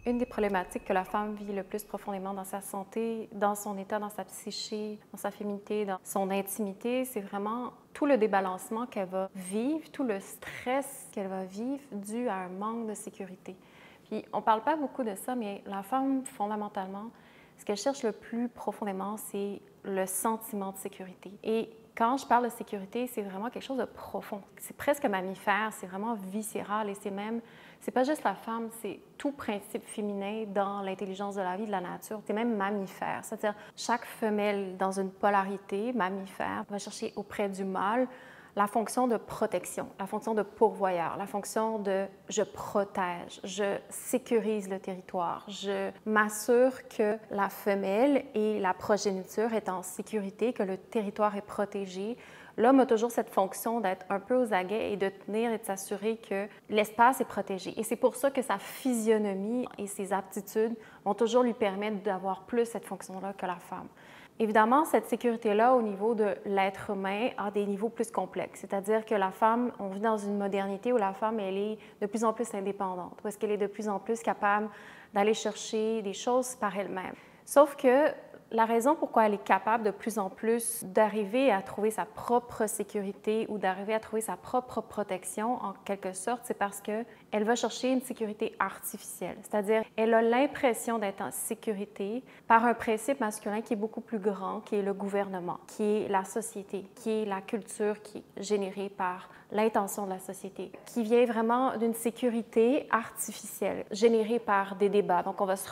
Une des problématiques que la femme vit le plus profondément dans sa santé, dans son état, dans sa psyché, dans sa féminité, dans son intimité, c'est vraiment tout le débalancement qu'elle va vivre, tout le stress qu'elle va vivre dû à un manque de sécurité. Puis on ne parle pas beaucoup de ça, mais la femme, fondamentalement, ce qu'elle cherche le plus profondément, c'est le sentiment de sécurité. Et quand je parle de sécurité, c'est vraiment quelque chose de profond. C'est presque mammifère, c'est vraiment viscéral et c'est pas juste la femme, c'est tout principe féminin dans l'intelligence de la vie, de la nature. C'est même mammifère, c'est-à-dire chaque femelle dans une polarité mammifère va chercher auprès du mâle la fonction de protection, la fonction de pourvoyeur, la fonction de je protège, je sécurise le territoire, je m'assure que la femelle et la progéniture est en sécurité, que le territoire est protégé. L'homme a toujours cette fonction d'être un peu aux aguets et de tenir et de s'assurer que l'espace est protégé. Et c'est pour ça que sa physionomie et ses aptitudes vont toujours lui permettre d'avoir plus cette fonction-là que la femme. Évidemment, cette sécurité-là, au niveau de l'être humain, a des niveaux plus complexes. C'est-à-dire que la femme, on vit dans une modernité où la femme, elle est de plus en plus indépendante, où est-ce qu'elle est de plus en plus capable d'aller chercher des choses par elle-même. Sauf que la raison pourquoi elle est capable de plus en plus d'arriver à trouver sa propre sécurité ou d'arriver à trouver sa propre protection, en quelque sorte, c'est parce qu'elle va chercher une sécurité artificielle. C'est-à-dire, elle a l'impression d'être en sécurité par un principe masculin qui est beaucoup plus grand, qui est le gouvernement, qui est la société, qui est la culture qui est générée par l'intention de la société, qui vient vraiment d'une sécurité artificielle, générée par des débats. Donc, on va se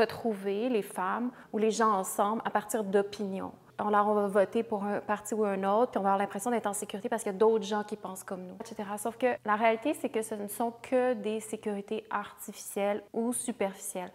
retrouver, les femmes ou les gens ensemble, à partir d'opinions. Alors, on va voter pour un parti ou un autre, puis on va avoir l'impression d'être en sécurité parce qu'il y a d'autres gens qui pensent comme nous, etc. Sauf que la réalité, c'est que ce ne sont que des sécurités artificielles ou superficielles.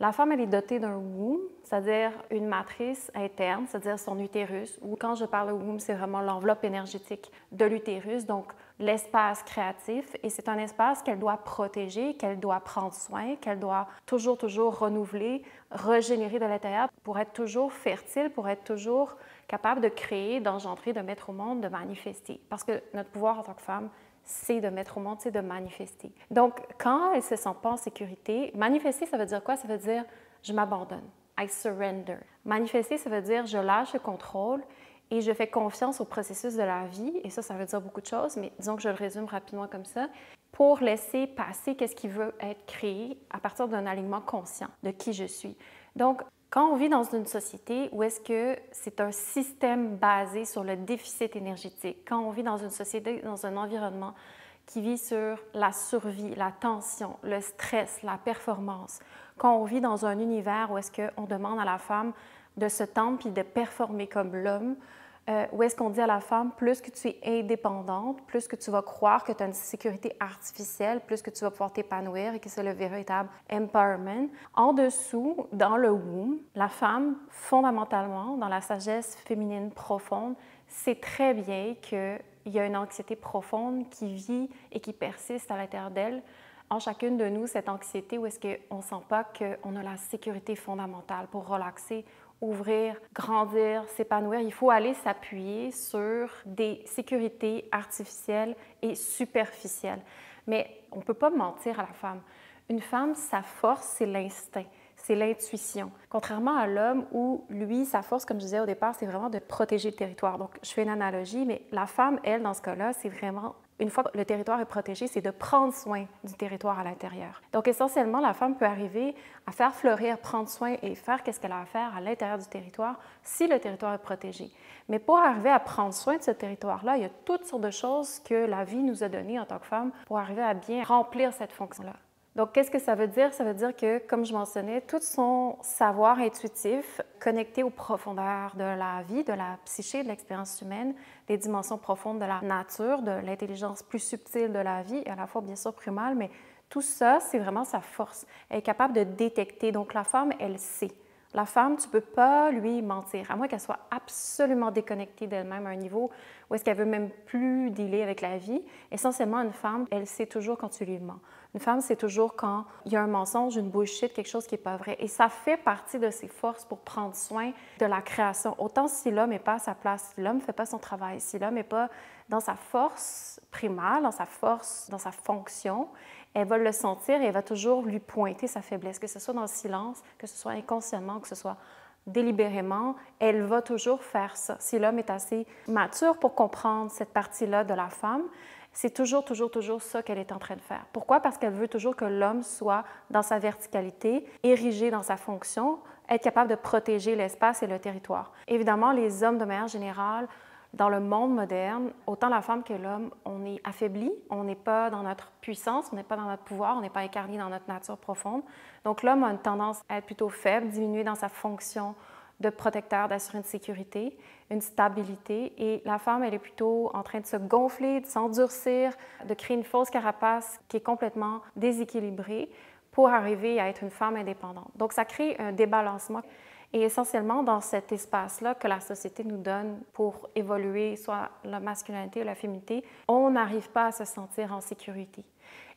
La femme, elle est dotée d'un womb, c'est-à-dire une matrice interne, c'est-à-dire son utérus, ou quand je parle de womb, c'est vraiment l'enveloppe énergétique de l'utérus, donc l'espace créatif, et c'est un espace qu'elle doit protéger, qu'elle doit prendre soin, qu'elle doit toujours renouveler, régénérer de l'intérieur pour être toujours fertile, pour être toujours capable de créer, d'engendrer, de mettre au monde, de manifester. Parce que notre pouvoir en tant que femme, c'est de mettre au monde, c'est de manifester. Donc, quand elle ne se sent pas en sécurité, manifester, ça veut dire quoi? Ça veut dire je m'abandonne, I surrender. Manifester, ça veut dire je lâche le contrôle et je fais confiance au processus de la vie. Et ça veut dire beaucoup de choses, mais disons que je le résume rapidement comme ça, pour laisser passer qu'est-ce qui veut être créé à partir d'un alignement conscient de qui je suis. Donc, quand on vit dans une société où est-ce que c'est un système basé sur le déficit énergétique, quand on vit dans une société, dans un environnement qui vit sur la survie, la tension, le stress, la performance, quand on vit dans un univers où est-ce qu'on demande à la femme de se tendre puis de performer comme l'homme, où est-ce qu'on dit à la femme, plus que tu es indépendante, plus que tu vas croire que tu as une sécurité artificielle, plus que tu vas pouvoir t'épanouir et que c'est le véritable empowerment. En dessous, dans le womb, la femme, fondamentalement, dans la sagesse féminine profonde, sait très bien qu'il y a une anxiété profonde qui vit et qui persiste à l'intérieur d'elle. En chacune de nous, cette anxiété où est-ce qu'on ne sent pas qu'on a la sécurité fondamentale pour relaxer, ouvrir, grandir, s'épanouir, il faut aller s'appuyer sur des sécurités artificielles et superficielles. Mais on ne peut pas mentir à la femme. Une femme, sa force, c'est l'instinct, c'est l'intuition. Contrairement à l'homme où, lui, sa force, comme je disais au départ, c'est vraiment de protéger le territoire. Donc, je fais une analogie, mais la femme, elle, dans ce cas-là, c'est vraiment une fois que le territoire est protégé, c'est de prendre soin du territoire à l'intérieur. Donc, essentiellement, la femme peut arriver à faire fleurir, prendre soin et faire qu'est-ce qu'elle a à faire à l'intérieur du territoire si le territoire est protégé. Mais pour arriver à prendre soin de ce territoire-là, il y a toutes sortes de choses que la vie nous a données en tant que femme pour arriver à bien remplir cette fonction-là. Donc, qu'est-ce que ça veut dire? Ça veut dire que, comme je mentionnais, tout son savoir intuitif, connecté aux profondeurs de la vie, de la psyché, de l'expérience humaine, des dimensions profondes de la nature, de l'intelligence plus subtile de la vie, et à la fois, bien sûr, primale, mais tout ça, c'est vraiment sa force. Elle est capable de détecter. Donc, la femme, elle sait. La femme, tu ne peux pas lui mentir, à moins qu'elle soit absolument déconnectée d'elle-même à un niveau où est-ce qu'elle veut même plus dealer avec la vie. Essentiellement, une femme, elle sait toujours quand tu lui mens. Une femme, c'est toujours quand il y a un mensonge, une bullshit, quelque chose qui n'est pas vrai. Et ça fait partie de ses forces pour prendre soin de la création. Autant si l'homme n'est pas à sa place, si l'homme ne fait pas son travail, si l'homme n'est pas dans sa force primale, dans sa force, dans sa fonction, elle va le sentir et elle va toujours lui pointer sa faiblesse, que ce soit dans le silence, que ce soit inconsciemment, que ce soit délibérément, elle va toujours faire ça. Si l'homme est assez mature pour comprendre cette partie-là de la femme, c'est toujours ça qu'elle est en train de faire. Pourquoi? Parce qu'elle veut toujours que l'homme soit dans sa verticalité, érigé dans sa fonction, être capable de protéger l'espace et le territoire. Évidemment, les hommes, de manière générale, dans le monde moderne, autant la femme que l'homme, on est affaibli, on n'est pas dans notre puissance, on n'est pas dans notre pouvoir, on n'est pas incarné dans notre nature profonde. Donc l'homme a une tendance à être plutôt faible, diminué dans sa fonction de protecteur, d'assurer une sécurité, une stabilité. Et la femme, elle est plutôt en train de se gonfler, de s'endurcir, de créer une fausse carapace qui est complètement déséquilibrée pour arriver à être une femme indépendante. Donc ça crée un débalancement. Et essentiellement, dans cet espace-là que la société nous donne pour évoluer, soit la masculinité ou la féminité, on n'arrive pas à se sentir en sécurité.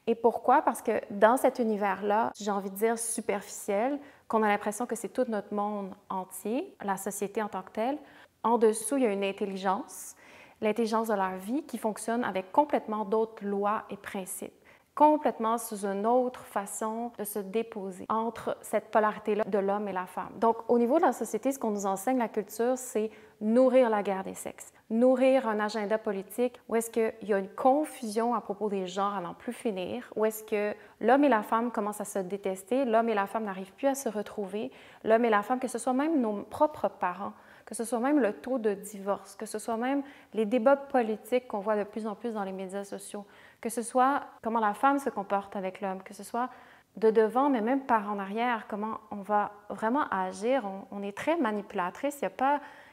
Et pourquoi? Parce que dans cet univers-là, j'ai envie de dire superficiel, qu'on a l'impression que c'est tout notre monde entier, la société en tant que telle, en dessous, il y a une intelligence, l'intelligence de la vie qui fonctionne avec complètement d'autres lois et principes, complètement sous une autre façon de se déposer entre cette polarité-là de l'homme et la femme. Donc, au niveau de la société, ce qu'on nous enseigne, la culture, c'est nourrir la guerre des sexes, nourrir un agenda politique où est-ce qu'il y a une confusion à propos des genres à n'en plus finir, où est-ce que l'homme et la femme commencent à se détester, l'homme et la femme n'arrivent plus à se retrouver, l'homme et la femme, que ce soit même nos propres parents, que ce soit même le taux de divorce, que ce soit même les débats politiques qu'on voit de plus en plus dans les médias sociaux, que ce soit comment la femme se comporte avec l'homme, que ce soit de devant, mais même par en arrière, comment on va vraiment agir. On est très manipulatrice, il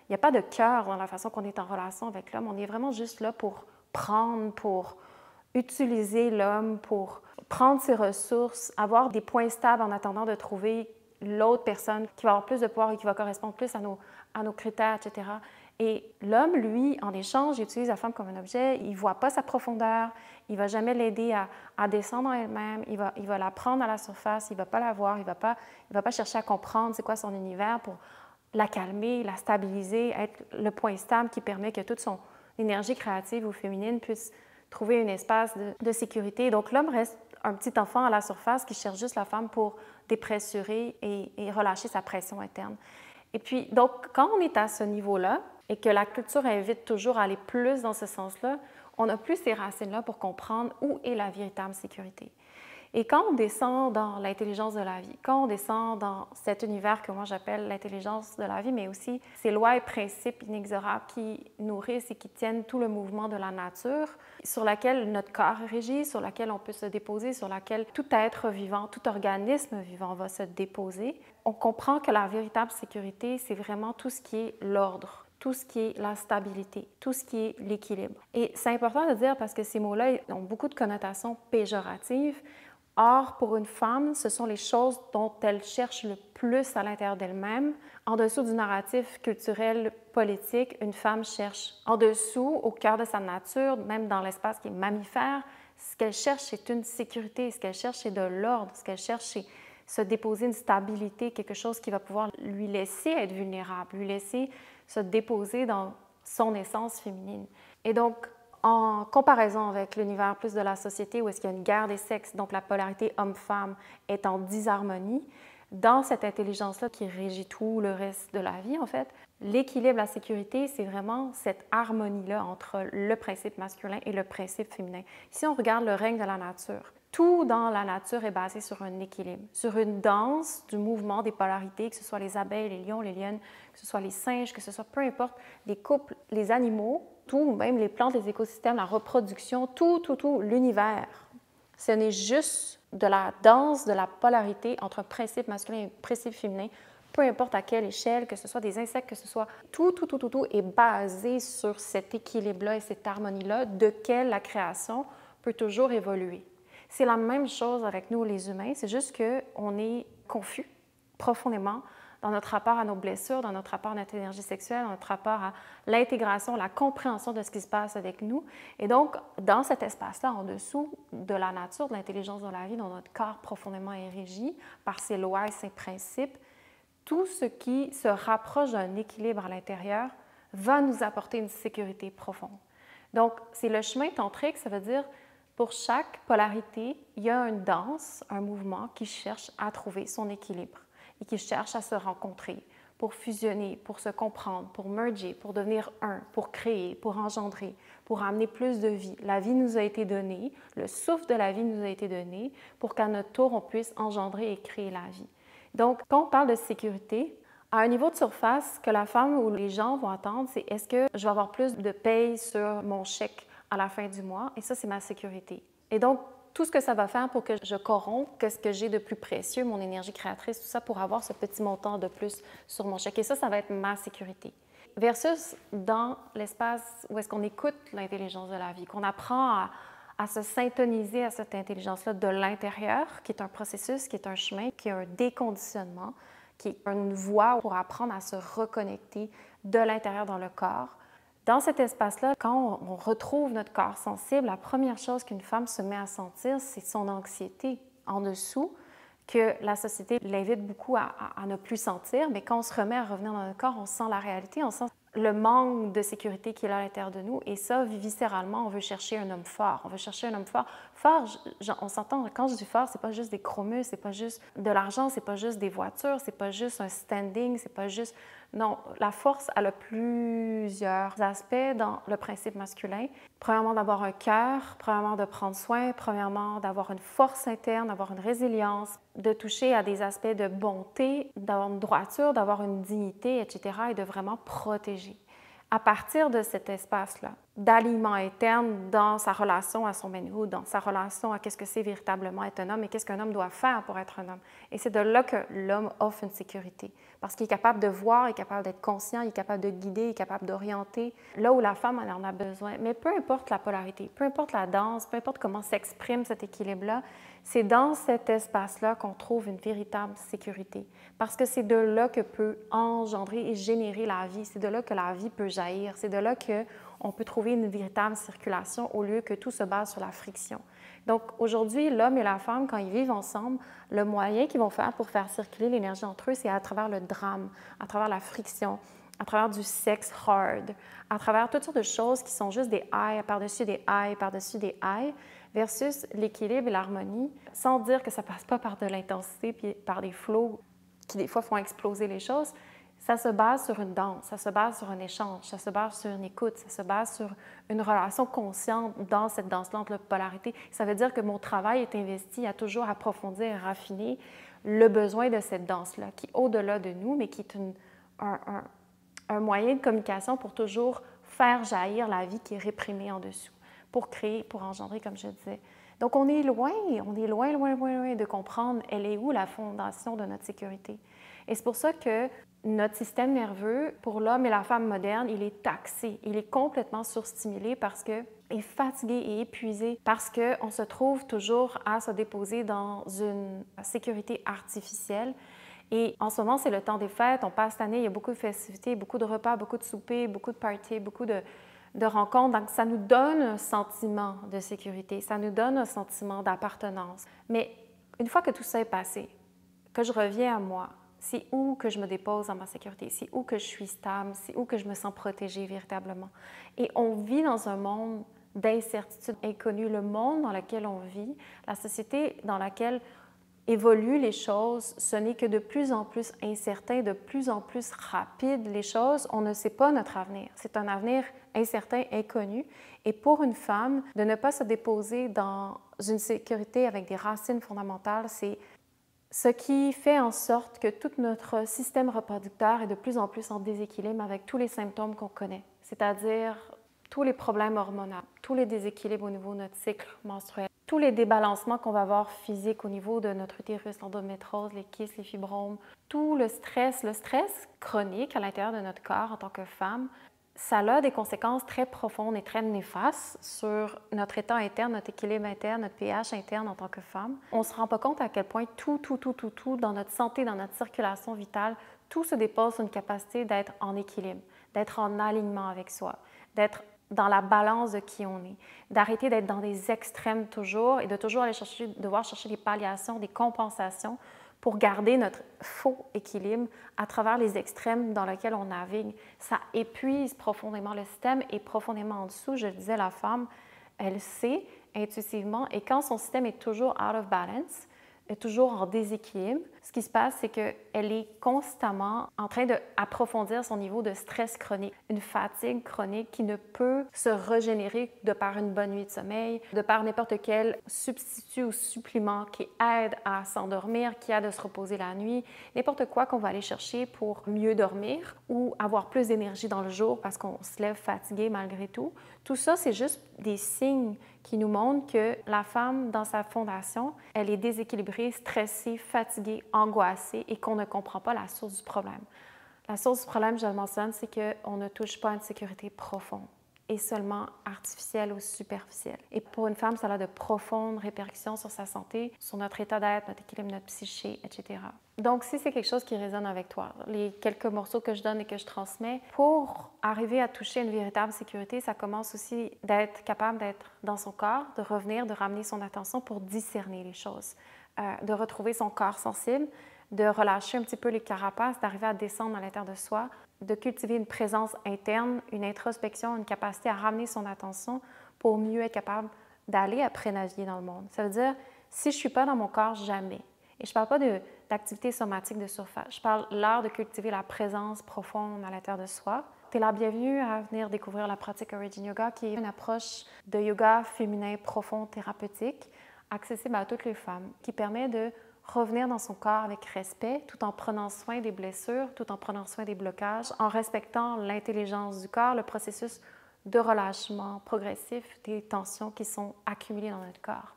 n'y a pas de cœur dans la façon qu'on est en relation avec l'homme. On est vraiment juste là pour prendre, pour utiliser l'homme, pour prendre ses ressources, avoir des points stables en attendant de trouver l'autre personne qui va avoir plus de pouvoir et qui va correspondre plus à nos critères, etc. Et l'homme, lui, en échange, il utilise la femme comme un objet, il ne voit pas sa profondeur, il ne va jamais l'aider à descendre en elle-même, il va la prendre à la surface, il ne va pas la voir, il ne va pas chercher à comprendre c'est quoi son univers pour la calmer, la stabiliser, être le point stable qui permet que toute son énergie créative ou féminine puisse trouver un espace de sécurité. Donc l'homme reste un petit enfant à la surface qui cherche juste la femme pour dépressurer et relâcher sa pression interne. Et puis, donc, quand on est à ce niveau-là et que la culture invite toujours à aller plus dans ce sens-là, on n'a plus ces racines-là pour comprendre où est la véritable sécurité. Et quand on descend dans l'intelligence de la vie, quand on descend dans cet univers que moi j'appelle l'intelligence de la vie, mais aussi ces lois et principes inexorables qui nourrissent et qui tiennent tout le mouvement de la nature, sur laquelle notre corps est régi, sur laquelle on peut se déposer, sur laquelle tout être vivant, tout organisme vivant va se déposer, on comprend que la véritable sécurité, c'est vraiment tout ce qui est l'ordre, tout ce qui est la stabilité, tout ce qui est l'équilibre. Et c'est important de dire parce que ces mots-là ont beaucoup de connotations péjoratives. Or, pour une femme, ce sont les choses dont elle cherche le plus à l'intérieur d'elle-même. En dessous du narratif culturel, politique, une femme cherche en dessous, au cœur de sa nature, même dans l'espace qui est mammifère, ce qu'elle cherche, c'est une sécurité. Ce qu'elle cherche, c'est de l'ordre. Ce qu'elle cherche, c'est se déposer une stabilité, quelque chose qui va pouvoir lui laisser être vulnérable, lui laisser se déposer dans son essence féminine. Et donc, en comparaison avec l'univers plus de la société où est-ce qu'il y a une guerre des sexes, donc la polarité homme-femme est en disharmonie, dans cette intelligence-là qui régit tout le reste de la vie, en fait, l'équilibre, la sécurité, c'est vraiment cette harmonie-là entre le principe masculin et le principe féminin. Si on regarde le règne de la nature, tout dans la nature est basé sur un équilibre, sur une danse du mouvement des polarités, que ce soit les abeilles, les lions, les lionnes, que ce soit les singes, que ce soit peu importe, les couples, les animaux, tout, même les plantes, les écosystèmes, la reproduction, tout, l'univers. Ce n'est juste de la danse, de la polarité entre un principe masculin et un principe féminin, peu importe à quelle échelle, que ce soit des insectes, que ce soit tout est basé sur cet équilibre-là et cette harmonie-là, de quelle la création peut toujours évoluer. C'est la même chose avec nous, les humains, c'est juste qu'on est confus profondément dans notre rapport à nos blessures, dans notre rapport à notre énergie sexuelle, dans notre rapport à l'intégration, la compréhension de ce qui se passe avec nous. Et donc, dans cet espace-là, en dessous de la nature, de l'intelligence de la vie, dont notre corps profondément est régi par ses lois et ses principes, tout ce qui se rapproche d'un équilibre à l'intérieur va nous apporter une sécurité profonde. Donc, c'est le chemin tantrique, ça veut dire Pour chaque polarité, il y a une danse, un mouvement qui cherche à trouver son équilibre et qui cherche à se rencontrer pour fusionner, pour se comprendre, pour merger, pour devenir un, pour créer, pour engendrer, pour amener plus de vie. La vie nous a été donnée, le souffle de la vie nous a été donné pour qu'à notre tour, on puisse engendrer et créer la vie. Donc, quand on parle de sécurité, à un niveau de surface, que la femme ou les gens vont attendre, c'est est-ce que je vais avoir plus de paye sur mon chèque à la fin du mois? Et ça, c'est ma sécurité. Et donc, tout ce que ça va faire pour que je corrompe ce que j'ai de plus précieux, mon énergie créatrice, tout ça, pour avoir ce petit montant de plus sur mon chèque. Et ça va être ma sécurité. Versus dans l'espace où est-ce qu'on écoute l'intelligence de la vie, qu'on apprend à se syntoniser à cette intelligence-là de l'intérieur, qui est un processus, qui est un chemin, qui est un déconditionnement, qui est une voie pour apprendre à se reconnecter de l'intérieur dans le corps. Dans cet espace-là, quand on retrouve notre corps sensible, la première chose qu'une femme se met à sentir, c'est son anxiété en dessous, que la société l'invite beaucoup à ne plus sentir, mais quand on se remet à revenir dans notre corps, on sent la réalité, on sent le manque de sécurité qui est là à l'intérieur de nous. Et ça, viscéralement, on veut chercher un homme fort. On veut chercher un homme fort. Fort, on s'entend, quand je dis fort, c'est pas juste des gros muscles, c'est pas juste de l'argent, c'est pas juste des voitures, c'est pas juste un standing, c'est pas juste... Non, la force, elle a plusieurs aspects dans le principe masculin. Premièrement, d'avoir un cœur, premièrement, de prendre soin, premièrement, d'avoir une force interne, d'avoir une résilience, de toucher à des aspects de bonté, d'avoir une droiture, d'avoir une dignité, etc., et de vraiment protéger. À partir de cet espace-là, d'alignement interne dans sa relation à son manhood, dans sa relation à qu'est-ce que c'est véritablement être un homme et qu'est-ce qu'un homme doit faire pour être un homme. Et c'est de là que l'homme offre une sécurité, parce qu'il est capable de voir, il est capable d'être conscient, il est capable de guider, il est capable d'orienter là où la femme en a besoin. Mais peu importe la polarité, peu importe la danse, peu importe comment s'exprime cet équilibre-là, c'est dans cet espace-là qu'on trouve une véritable sécurité, parce que c'est de là que peut engendrer et générer la vie, c'est de là que la vie peut jaillir, c'est de là qu'on peut trouver une véritable circulation au lieu que tout se base sur la friction. Donc aujourd'hui, l'homme et la femme, quand ils vivent ensemble, le moyen qu'ils vont faire pour faire circuler l'énergie entre eux, c'est à travers le drame, à travers la friction, à travers du sexe hard, à travers toutes sortes de choses qui sont juste des highs par-dessus des highs, par-dessus des highs, versus l'équilibre et l'harmonie, sans dire que ça passe pas par de l'intensité puis par des flots qui des fois font exploser les choses. Ça se base sur une danse, ça se base sur un échange, ça se base sur une écoute, ça se base sur une relation consciente dans cette danse-là entre la polarité. Ça veut dire que mon travail est investi à toujours approfondir et raffiner le besoin de cette danse-là, qui est au-delà de nous, mais qui est un moyen de communication pour toujours faire jaillir la vie qui est réprimée en dessous, pour créer, pour engendrer, comme je disais. Donc, on est loin de comprendre elle est où la fondation de notre sécurité. Et c'est pour ça que notre système nerveux, pour l'homme et la femme moderne, il est taxé, il est complètement surstimulé parce qu'il est fatigué et épuisé, parce qu'on se trouve toujours à se déposer dans une sécurité artificielle. Et en ce moment, c'est le temps des fêtes, on passe l'année, il y a beaucoup de festivités, beaucoup de repas, beaucoup de soupers, beaucoup de parties, beaucoup de rencontres. Donc, ça nous donne un sentiment de sécurité, ça nous donne un sentiment d'appartenance. Mais une fois que tout ça est passé, que je reviens à moi, c'est où que je me dépose dans ma sécurité, c'est où que je suis stable, c'est où que je me sens protégée véritablement. Et on vit dans un monde d'incertitude inconnue. Le monde dans lequel on vit, la société dans laquelle évoluent les choses, ce n'est que de plus en plus incertain, de plus en plus rapide. Les choses, on ne sait pas notre avenir. C'est un avenir incertain, inconnu. Et pour une femme, de ne pas se déposer dans une sécurité avec des racines fondamentales, c'est ce qui fait en sorte que tout notre système reproducteur est de plus en plus en déséquilibre avec tous les symptômes qu'on connaît, c'est-à-dire tous les problèmes hormonaux, tous les déséquilibres au niveau de notre cycle menstruel, tous les débalancements qu'on va avoir physiques au niveau de notre utérus, l'endométrose, les kystes, les fibromes, tout le stress chronique à l'intérieur de notre corps en tant que femme, ça a des conséquences très profondes et très néfastes sur notre état interne, notre équilibre interne, notre pH interne en tant que femme. On ne se rend pas compte à quel point tout dans notre santé, dans notre circulation vitale, tout se dépose sur une capacité d'être en équilibre, d'être en alignement avec soi, d'être dans la balance de qui on est, d'arrêter d'être dans des extrêmes toujours et de toujours aller devoir chercher des palliations, des compensations pour garder notre faux équilibre à travers les extrêmes dans lesquels on navigue. Ça épuise profondément le système et profondément en dessous, je le disais, la femme, elle sait, intuitivement et quand son système est toujours out of balance, est toujours en déséquilibre, ce qui se passe, c'est qu'elle est constamment en train d'approfondir son niveau de stress chronique, une fatigue chronique qui ne peut se régénérer de par une bonne nuit de sommeil, de par n'importe quel substitut ou supplément qui aide à s'endormir, qui aide à se reposer la nuit, n'importe quoi qu'on va aller chercher pour mieux dormir ou avoir plus d'énergie dans le jour parce qu'on se lève fatigué malgré tout. Tout ça, c'est juste des signes qui nous montrent que la femme, dans sa fondation, elle est déséquilibrée, stressée, fatiguée, angoissée et qu'on ne comprend pas la source du problème. La source du problème, je le mentionne, c'est qu'on ne touche pas à une sécurité profonde et seulement artificielle ou superficielle. Et pour une femme, ça a de profondes répercussions sur sa santé, sur notre état d'être, notre équilibre, notre psyché, etc. Donc, si c'est quelque chose qui résonne avec toi, les quelques morceaux que je donne et que je transmets, pour arriver à toucher une véritable sécurité, ça commence aussi d'être capable d'être dans son corps, de revenir, de ramener son attention pour discerner les choses, de retrouver son corps sensible, de relâcher un petit peu les carapaces, d'arriver à descendre à l'intérieur de soi, de cultiver une présence interne, une introspection, une capacité à ramener son attention pour mieux être capable d'aller après naviguer dans le monde. Ça veut dire, si je ne suis pas dans mon corps, jamais. Et je ne parle pas d'activité somatique de surface. Je parle l'art de cultiver la présence profonde à l'intérieur de soi. Tu es la bienvenue à venir découvrir la pratique Origin Yoga, qui est une approche de yoga féminin profond, thérapeutique, accessible à toutes les femmes, qui permet de revenir dans son corps avec respect, tout en prenant soin des blessures, tout en prenant soin des blocages, en respectant l'intelligence du corps, le processus de relâchement progressif des tensions qui sont accumulées dans notre corps.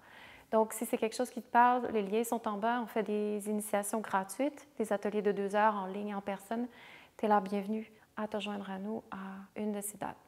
Donc, si c'est quelque chose qui te parle, les liens sont en bas. On fait des initiations gratuites, des ateliers de 2 heures en ligne, en personne. Tu es la bienvenue à te joindre à nous à une de ces dates.